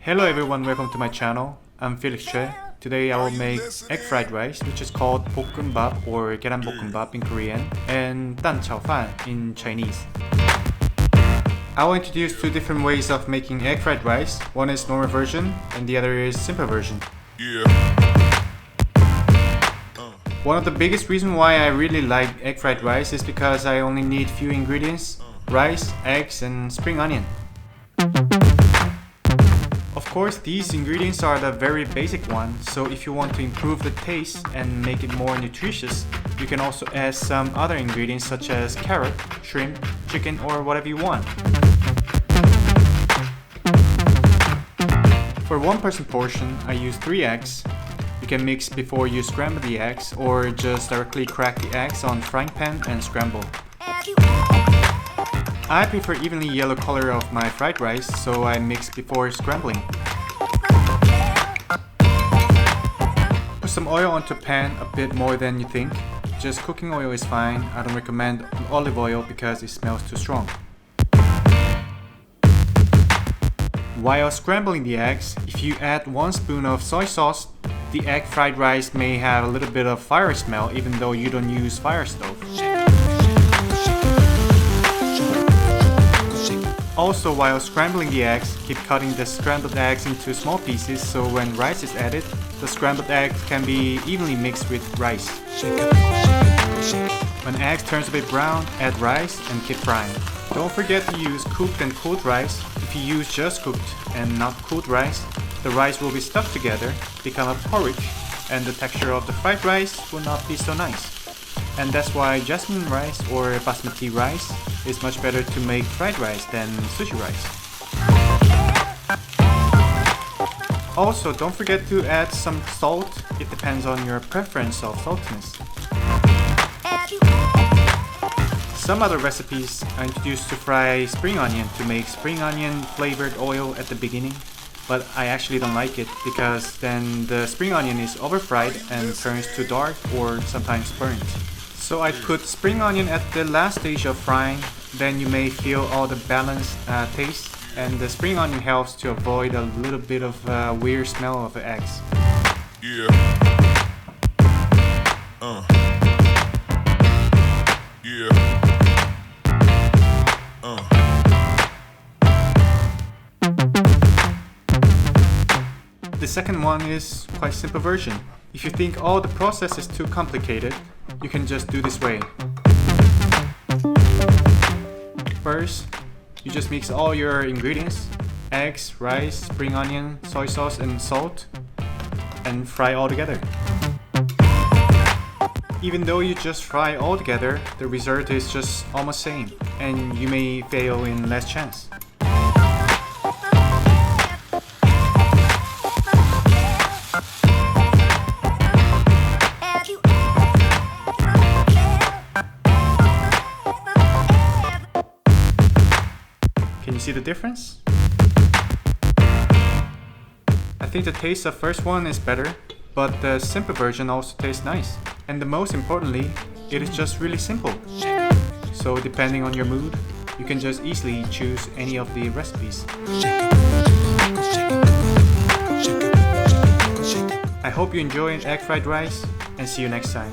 Hello everyone, welcome to my channel. I'm Felix. Today I will make egg fried rice, which is called 볶음밥 or 계란볶음밥 in Korean and蛋炒饭in Chinese. I will introduce two different ways of making egg fried rice. One is normal version and the other is simple version. One of the biggest reasons why I really like egg fried rice is because I only need few ingredients: rice, eggs, and spring onion. Of course, these ingredients are the very basic ones, so if you want to improve the taste and make it more nutritious, you can also add some other ingredients such as carrot, shrimp, chicken, or whatever you want. For one person portion, I use 3 eggs. You can mix before you scramble the eggs or just directly crack the eggs on frying pan and scramble. I prefer evenly yellow color of my fried rice, so I mix before scrambling. Put some oil onto a pan, a bit more than you think. Just cooking oil is fine. I don't recommend olive oil because it smells too strong. While scrambling the eggs, if you add 1 spoon of soy sauce, the egg fried rice may have a little bit of fire smell even though you don't use fire stove. Also, while scrambling the eggs, keep cutting the scrambled eggs into small pieces so when rice is added, the scrambled eggs can be evenly mixed with rice. When eggs turns a bit brown, add rice and keep frying. Don't forget to use cooked and cooled rice. If you use just cooked and not cooled rice, the rice will be stuck together, become a porridge, and the texture of the fried rice will not be so nice. And that's why jasmine rice or basmati rice is much better to make fried rice than sushi rice. Also, don't forget to add some salt. It depends on your preference of saltiness. Some other recipes are introduced to fry spring onion to make spring onion flavored oil at the beginning, but I actually don't like it because then the spring onion is overfried and turns too dark or sometimes burnt. So I put spring onion at the last stage of frying, then you may feel all the balanced taste, and the spring onion helps to avoid a little bit of weird smell of the eggs. The second one is quite simple version. If you think all the process is too complicated, you can just do this way. First, you just mix all your ingredients: eggs, rice, spring onion, soy sauce, and salt, and fry all together. Even though you just fry all together, the result is just almost same, and you may fail in less chance. Can you see the difference? I think the taste of first one is better, but the simple version also tastes nice. And the most importantly, it is just really simple. So depending on your mood, you can just easily choose any of the recipes. I hope you enjoyed egg fried rice and see you next time.